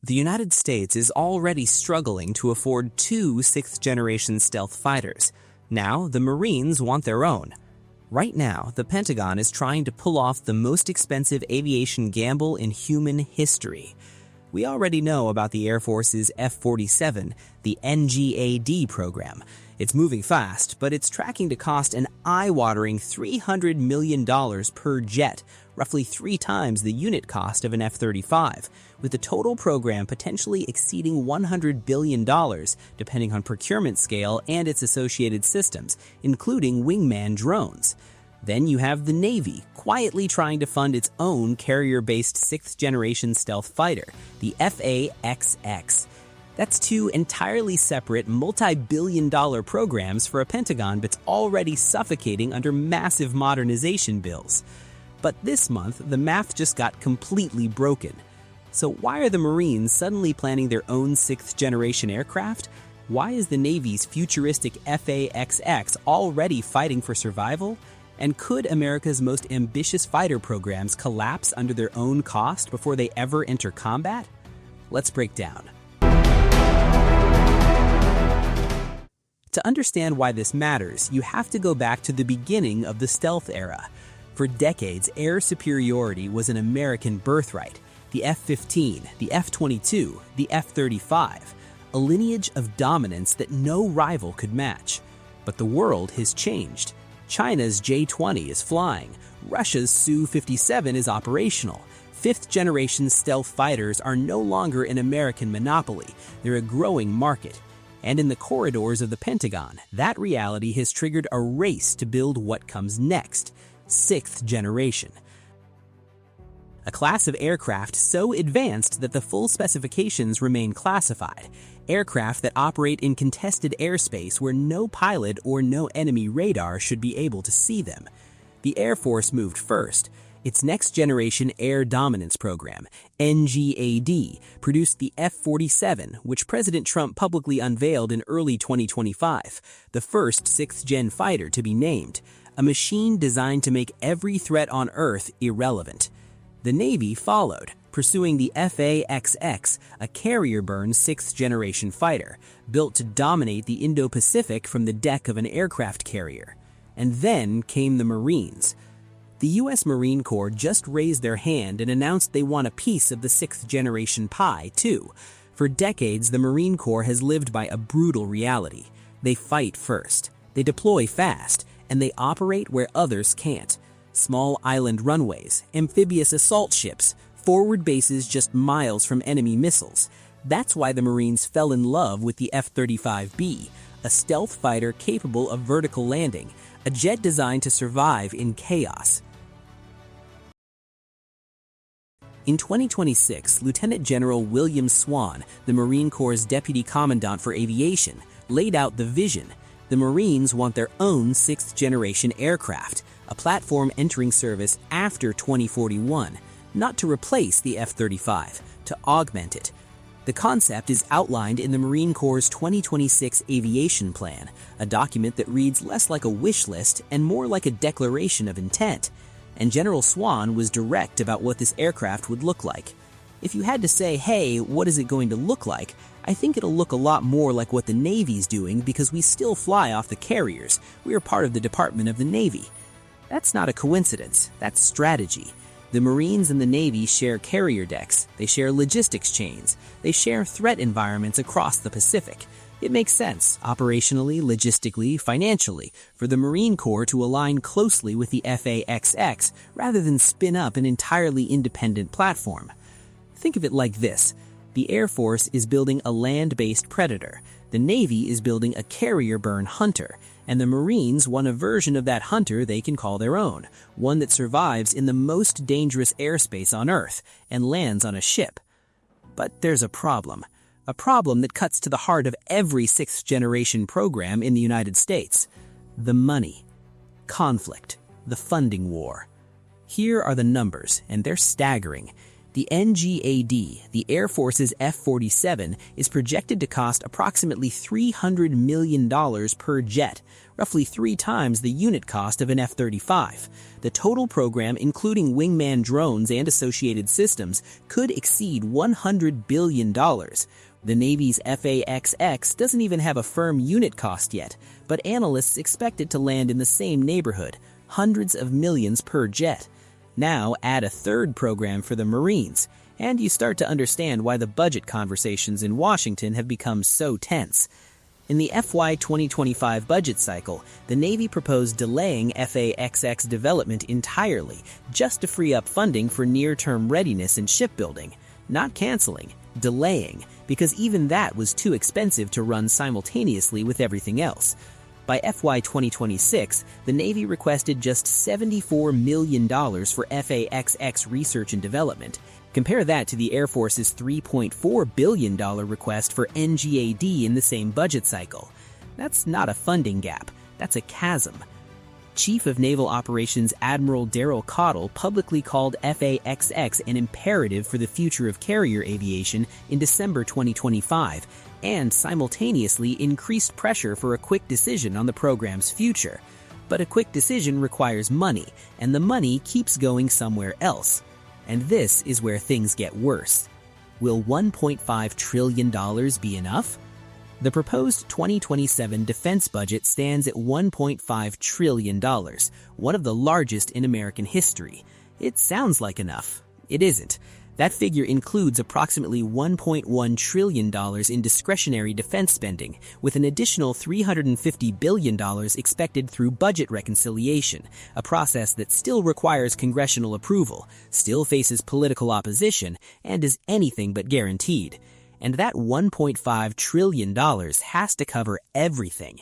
The United States is already struggling to afford two sixth-generation stealth fighters. Now, the Marines want their own. Right now, the Pentagon is trying to pull off the most expensive aviation gamble in human history. We already know about the Air Force's F-47, the NGAD program. It's moving fast, but it's tracking to cost an eye-watering $300 million per jet, roughly 3 times the unit cost of an F-35, with the total program potentially exceeding $100 billion, depending on procurement scale and its associated systems, including wingman drones. Then you have the Navy, quietly trying to fund its own carrier-based 6th-generation stealth fighter, the F/A-XX. That's 2 entirely separate, multi-billion-dollar programs for a Pentagon that's already suffocating under massive modernization bills. But this month, the math just got completely broken. So why are the Marines suddenly planning their own 6th-generation aircraft? Why is the Navy's futuristic F/A-XX already fighting for survival? And could America's most ambitious fighter programs collapse under their own cost before they ever enter combat? Let's break down. To understand why this matters, you have to go back to the beginning of the stealth era. For decades, air superiority was an American birthright. The F-15, the F-22, the F-35, a lineage of dominance that no rival could match. But the world has changed. China's J-20 is flying. Russia's Su-57 is operational. 5th-generation stealth fighters are no longer an American monopoly. They're a growing market. And in the corridors of the Pentagon, that reality has triggered a race to build what comes next, 6th generation. A class of aircraft so advanced that the full specifications remain classified. Aircraft that operate in contested airspace where no pilot or no enemy radar should be able to see them. The Air Force moved first. Its Next-Generation Air Dominance Program, NGAD, produced the F-47, which President Trump publicly unveiled in early 2025, the first 6th-gen fighter to be named, a machine designed to make every threat on Earth irrelevant. The Navy followed, pursuing the F/A-XX, a carrier-burn 6th-generation fighter, built to dominate the Indo-Pacific from the deck of an aircraft carrier. And then came the Marines. The U.S. Marine Corps just raised their hand and announced they want a piece of the 6th-generation pie, too. For decades, the Marine Corps has lived by a brutal reality. They fight first, they deploy fast, and they operate where others can't. Small island runways, amphibious assault ships, forward bases just miles from enemy missiles. That's why the Marines fell in love with the F-35B, a stealth fighter capable of vertical landing, a jet designed to survive in chaos. In 2026, Lieutenant General William Swan, the Marine Corps' Deputy Commandant for Aviation, laid out the vision. The Marines want their own 6th-generation aircraft, a platform entering service after 2041, not to replace the F-35, to augment it. The concept is outlined in the Marine Corps' 2026 Aviation Plan, a document that reads less like a wish list and more like a declaration of intent. And General Swan was direct about what this aircraft would look like. If you had to say, hey, what is it going to look like? I think it'll look a lot more like what the Navy's doing because we still fly off the carriers. We are part of the Department of the Navy. That's not a coincidence. That's strategy. The Marines and the Navy share carrier decks. They share logistics chains. They share threat environments across the Pacific. It makes sense, operationally, logistically, financially, for the Marine Corps to align closely with the F/A-XX rather than spin up an entirely independent platform. Think of it like this. The Air Force is building a land-based Predator. The Navy is building a carrier-burn Hunter. And the Marines want a version of that Hunter they can call their own, one that survives in the most dangerous airspace on Earth and lands on a ship. But there's a problem that cuts to the heart of every 6th-generation program in the United States. The money. Conflict. The funding war. Here are the numbers, and they're staggering. The NGAD, the Air Force's F-47, is projected to cost approximately $300 million per jet, roughly 3 times the unit cost of an F-35. The total program, including wingman drones and associated systems, could exceed $100 billion. The Navy's FA-XX doesn't even have a firm unit cost yet, but analysts expect it to land in the same neighborhood, hundreds of millions per jet. Now add a third program for the Marines, and you start to understand why the budget conversations in Washington have become so tense. In the FY 2025 budget cycle, the Navy proposed delaying FA-XX development entirely just to free up funding for near-term readiness and shipbuilding. Not canceling, delaying, because even that was too expensive to run simultaneously with everything else. By FY 2026, the Navy requested just $74 million for FA-XX research and development. Compare that to the Air Force's $3.4 billion request for NGAD in the same budget cycle. That's not a funding gap, that's a chasm. Chief of Naval Operations Admiral Daryl Cottle publicly called FA-XX an imperative for the future of carrier aviation in December 2025, and simultaneously increased pressure for a quick decision on the program's future. But a quick decision requires money, and the money keeps going somewhere else. And this is where things get worse. Will $1.5 trillion be enough? The proposed 2027 defense budget stands at $1.5 trillion, one of the largest in American history. It sounds like enough. It isn't. That figure includes approximately $1.1 trillion in discretionary defense spending, with an additional $350 billion expected through budget reconciliation, a process that still requires congressional approval, still faces political opposition, and is anything but guaranteed. And that $1.5 trillion has to cover everything.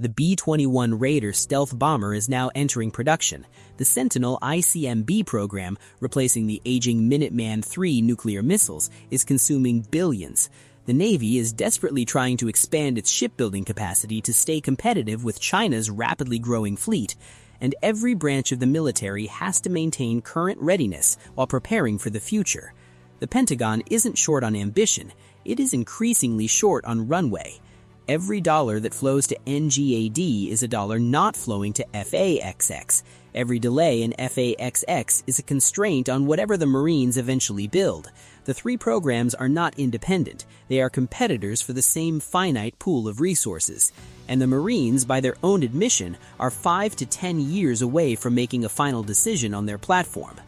The B-21 Raider stealth bomber is now entering production. The Sentinel ICMB program, replacing the aging Minuteman III nuclear missiles, is consuming billions. The Navy is desperately trying to expand its shipbuilding capacity to stay competitive with China's rapidly growing fleet. And every branch of the military has to maintain current readiness while preparing for the future. The Pentagon isn't short on ambition, it is increasingly short on runway. Every dollar that flows to NGAD is a dollar not flowing to FA-XX. Every delay in FA-XX is a constraint on whatever the Marines eventually build. The 3 programs are not independent. They are competitors for the same finite pool of resources. And the Marines, by their own admission, are 5 to 10 years away from making a final decision on their platform.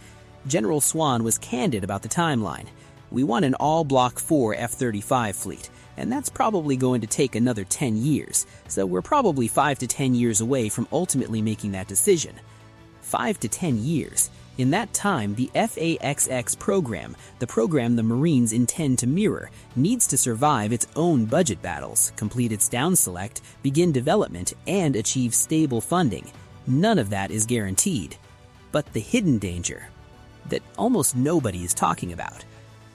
General Swan was candid about the timeline. We want an all-Block 4 F-35 fleet, and that's probably going to take another 10 years, so we're probably 5 to 10 years away from ultimately making that decision. 5 to 10 years. In that time, the FA-XX program, the program the Marines intend to mirror, needs to survive its own budget battles, complete its down-select, begin development, and achieve stable funding. None of that is guaranteed. But the hidden danger that almost nobody is talking about.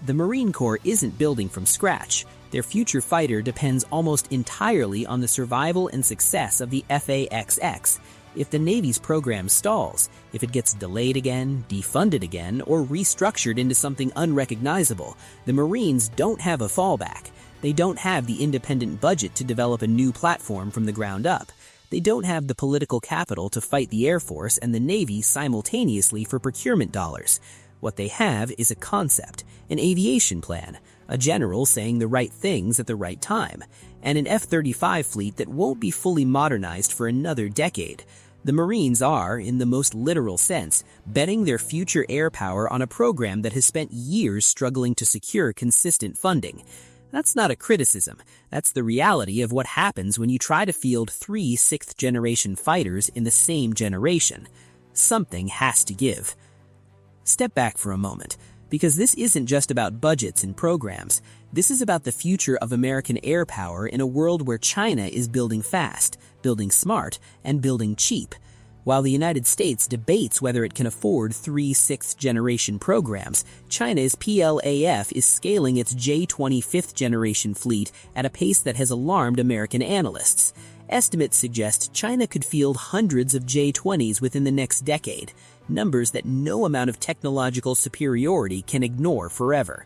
The Marine Corps isn't building from scratch. Their future fighter depends almost entirely on the survival and success of the FA-XX. If the Navy's program stalls, if it gets delayed again, defunded again, or restructured into something unrecognizable, the Marines don't have a fallback. They don't have the independent budget to develop a new platform from the ground up. They don't have the political capital to fight the Air Force and the Navy simultaneously for procurement dollars. What they have is a concept, an aviation plan, a general saying the right things at the right time, and an F-35 fleet that won't be fully modernized for another decade. The Marines are, in the most literal sense, betting their future air power on a program that has spent years struggling to secure consistent funding. That's not a criticism. That's the reality of what happens when you try to field 3 6th-generation fighters in the same generation. Something has to give. Step back for a moment, because this isn't just about budgets and programs. This is about the future of American air power in a world where China is building fast, building smart, and building cheap. While the United States debates whether it can afford 3 6th-generation programs, China's PLAF is scaling its J-20 5th-generation fleet at a pace that has alarmed American analysts. Estimates suggest China could field hundreds of J-20s within the next decade. numbers that no amount of technological superiority can ignore forever.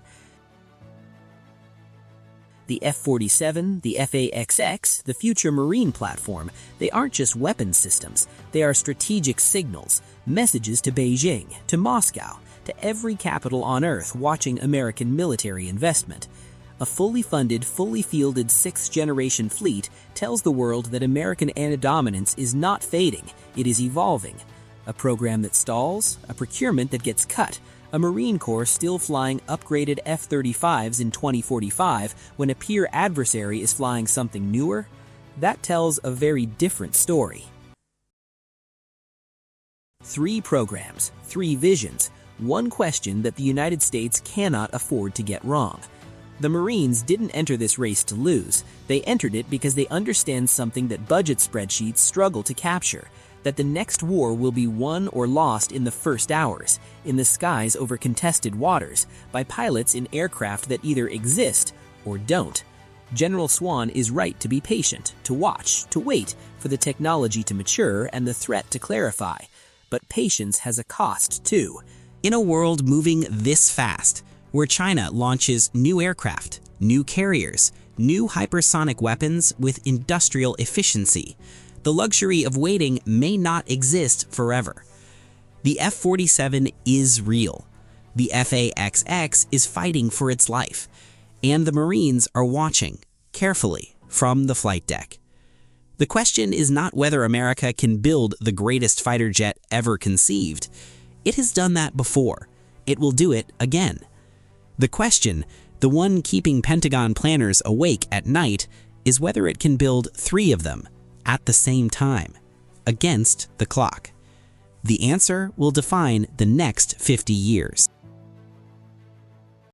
The F-47, the F/A-XX, the future Marine platform, they aren't just weapon systems. They are strategic signals, messages to Beijing, to Moscow, to every capital on Earth watching American military investment. A fully funded, fully fielded 6th-generation fleet tells the world that American dominance is not fading, it is evolving. A program that stalls, a procurement that gets cut, a Marine Corps still flying upgraded F-35s in 2045 when a peer adversary is flying something newer? That tells a very different story. 3 programs, 3 visions, one question that the United States cannot afford to get wrong. The Marines didn't enter this race to lose. They entered it because they understand something that budget spreadsheets struggle to capture, that the next war will be won or lost in the first hours, in the skies over contested waters, by pilots in aircraft that either exist or don't. General Swan is right to be patient, to watch, to wait for the technology to mature and the threat to clarify. But patience has a cost, too. In a world moving this fast, where China launches new aircraft, new carriers, new hypersonic weapons with industrial efficiency, the luxury of waiting may not exist forever. The F-47 is real. The F/A-XX is fighting for its life. And the Marines are watching, carefully, from the flight deck. The question is not whether America can build the greatest fighter jet ever conceived. It has done that before. It will do it again. The question, the one keeping Pentagon planners awake at night, is whether it can build 3 of them at the same time, against the clock. The answer will define the next 50 years.